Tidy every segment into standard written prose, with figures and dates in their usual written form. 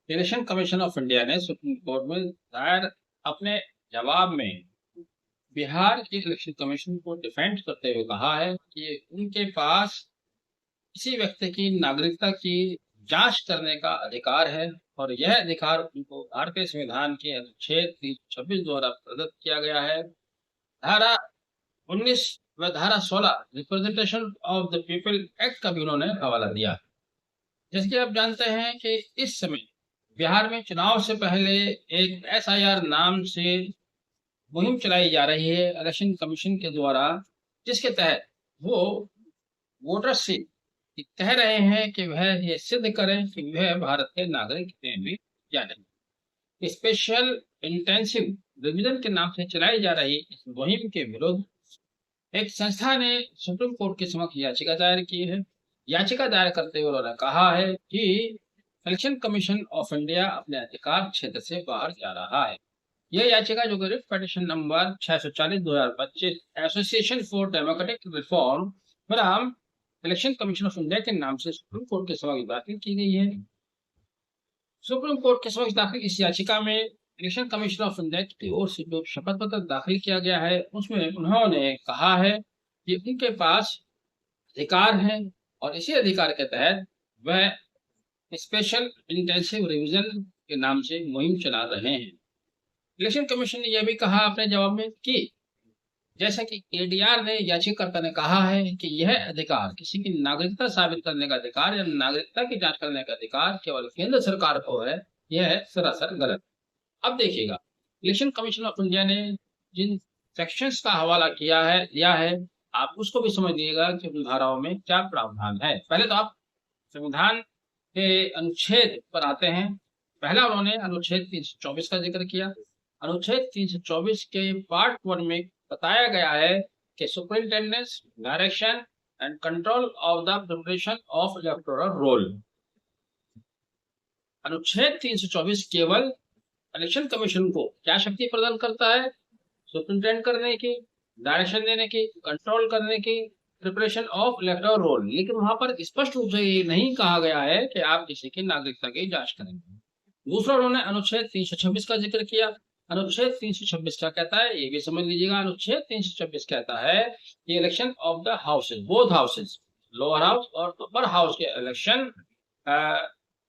Election commission of India ने supreme court में दायर अपने जवाब में बिहार के इलेक्शन कमीशन को डिफेंड करते हुए कहा है कि उनके पास किसी व्यक्ति की नागरिकता की जांच करने का अधिकार है और यह अधिकार उनको भारतीय संविधान के अनुच्छेद 326 द्वारा प्रदत्त किया गया है। धारा 19 व धारा 16 representation of the people act का भी उन्होंने हवाला दिया। जैसे कि आप जानते हैं कि इस समय बिहार में चुनाव से पहले एक एसआईआर नाम से मुहिम चलाई जा रही है इलेक्शन कमीशन के द्वारा, जिसके तहत वो वोटर से कह रहे हैं कि वह ये सिद्ध करें कि वह भारत के नागरिक हैं भी या नहीं। स्पेशल इंटेंसिव रिवीजन के नाम से चलाई जा रही इस मुहिम के विरुद्ध एक संस्था ने सुप्रीम कोर्ट के समक्ष याचिका दायर की है। याचिका दायर करते हुए उन्होंने कहा है कि इलेक्शन कमीशन ऑफ इंडिया अपने अधिकार क्षेत्र से बाहर जा रहा है। यह याचिका जो writ petition number 640/2025 association for democratic reform from election commission of India के नाम से सुप्रीम कोर्ट के समक्ष दाखिल की गई है। सुप्रीम कोर्ट के समक्ष दाखिल इस याचिका में इलेक्शन कमीशन ऑफ इंडिया की ओर से जो शपथ पत्र दाखिल किया गया है उसमें उन्होंने कहा है कि उनके पास अधिकार है और इसी अधिकार के तहत वह स्पेशल इंटेंसिव रिवीजन के नाम से मुहिम चला रहे हैं। इलेक्शन कमीशन ने यह भी कहा अपने जवाब में कि जैसा कि एडीआर ने याचिकाकर्ता ने कहा है कि यह अधिकार किसी की नागरिकता साबित करने का अधिकार या नागरिकता की जांच करने का अधिकार केवल केंद्र सरकार को है, यह सरासर गलत। अब देखिएगा इलेक्शन कमीशन ऑफ इंडिया ने जिन सेक्शंस का हवाला दिया है आप उसको भी समझ लीजिएगा कि उन धाराओं में क्या प्रावधान है। पहले तो आप संविधान के अनुच्छेद पर आते हैं। पहला उन्होंने अनुच्छेद 324 का जिक्र किया। अनुच्छेद 324 के पार्ट 1 में बताया गया है कि superintendence direction and control of the preparation of electoral roll. अनुच्छेद 324 केवल इलेक्शन कमीशन को क्या शक्ति प्रदान करता है? सुपरिंटेंड करने की, डायरेक्शन देने की, कंट्रोल करने की, प्रिपरेशन ऑफ इलेक्टोरल रोल। लेकिन वहां पर स्पष्ट रूप से ये नहीं कहा गया है कि आप किसी की नागरिकता की जांच करेंगे। दूसरा उन्होंने अनुच्छेद 326 का जिक्र किया। अनुच्छेद 326 क्या कहता है ये भी समझ लीजिएगा। अनुच्छेद 326 कहता है कि election of the houses, both houses, lower house और अपर हाउस के इलेक्शन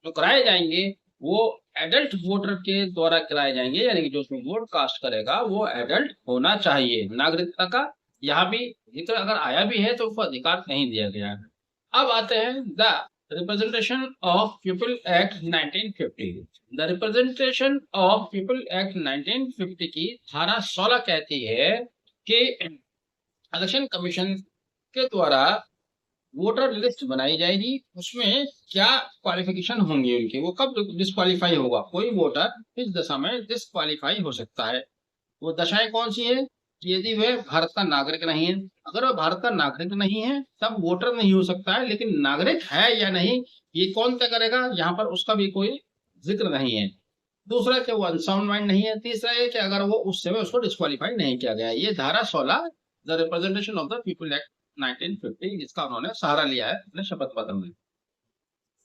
जो कराए जाएंगे वो एडल्ट वोटर के द्वारा कराए जाएंगे, यानी कि जो उसमें वोट कास्ट करेगा वो एडल्ट होना चाहिए। नागरिकता का यहाँ भी जिक्र अगर आया भी है तो उसको अधिकार नहीं दिया गया है। अब आते हैं the representation of people act 1950। The representation of people act 1950 की धारा 16 कहती है कि इलेक्शन कमीशन के द्वारा वोटर लिस्ट बनाई जाएगी। उसमें क्या क्वालिफिकेशन होंगी उनकी, वो कब डिस्क्वालीफाई होगा, कोई वोटर इस दशा में डिस्क्वालीफाई हो सकता है। वो दशाएं कौन सी है? यदि वह भारत का नागरिक नहीं है। अगर वह भारत का नागरिक नहीं है तब वोटर नहीं हो सकता है, लेकिन नागरिक है या नहीं ये कौन तय करेगा, यहाँ पर उसका भी कोई जिक्र नहीं है। दूसरा कि वो अनसाउंड माइंड नहीं है। तीसरा है कि अगर वो उस समय उसको डिस्क्वालीफाई नहीं किया गया। ये धारा 16 the representation of the people act 1950 जिसका उन्होंने सहारा लिया है अपने शपथ पत्र में।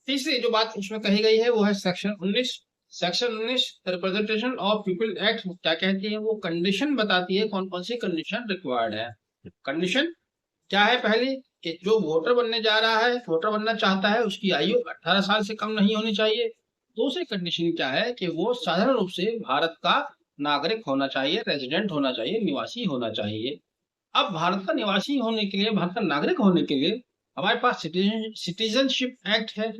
तीसरी जो बात उसमें कही गई है वो है section 19। Section 19 representation of people act क्या कहती है? वो कंडीशन बताती है कौन कौन सी कंडीशन रिक्वायर्ड है। कंडीशन क्या है? पहली कि जो वोटर बनने जा रहा है, वोटर बनना चाहता है, उसकी आयु 18 साल से कम नहीं होनी चाहिए। दूसरी कंडीशन क्या है कि वो साधारण रूप से भारत का नागरिक होना चाहिए, रेजिडेंट होना चाहिए, निवासी होना चाहिए। अब भारत का निवासी होने के लिए, भारत का नागरिक होने के लिए हमारे पास सिटीजनशिप एक्ट है।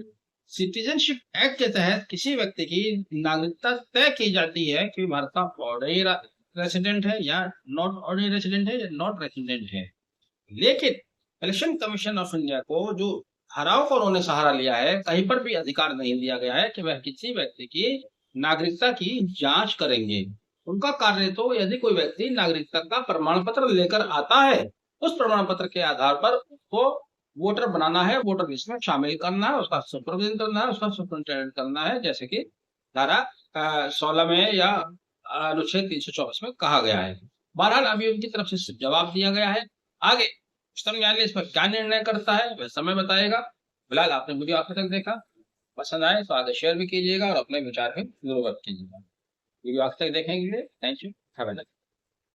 सिटीजनशिप एक्ट के तहत किसी व्यक्ति की नागरिकता तय की जाती है कि भारत का ऑर्डिनरी रेसिडेंट है या नॉट ऑर्डिनरी रेसिडेंट है या नॉट रेसिडेंट है। लेकिन इलेक्शन कमीशन ऑफ इंडिया को जो धाराओं को उन्होंने सहारा लिया है, कहीं पर भी अधिकार नहीं दिया गया है कि वह किसी व्यक्ति की नागरिकता की जांच करेंगे। उनका कार्य तो यदि कोई व्यक्ति नागरिकता का प्रमाण पत्र लेकर आता है, उस प्रमाण पत्र के आधार पर उसको वोटर बनाना है, वोटर लिस्ट में शामिल करना है, उसका सुपरविजन करना है, उसका सुपरिंटेंडेंट करना है, जैसे कि धारा 16 में या अनुच्छेद 324 में कहा गया है। बहरहाल अभी उनकी तरफ से जवाब दिया गया है। आगे उच्चतम न्यायालय इस पर क्या निर्णय करता है वह समय बताएगा। फिलहाल आपने वीडियो आखिर तक देखा। पसंद आए तो आगे शेयर भी कीजिएगा और अपने विचार भी जरूर व्यक्त कीजिएगा। वीडियो आखिर तक देखने के लिए thank you, have a nice day.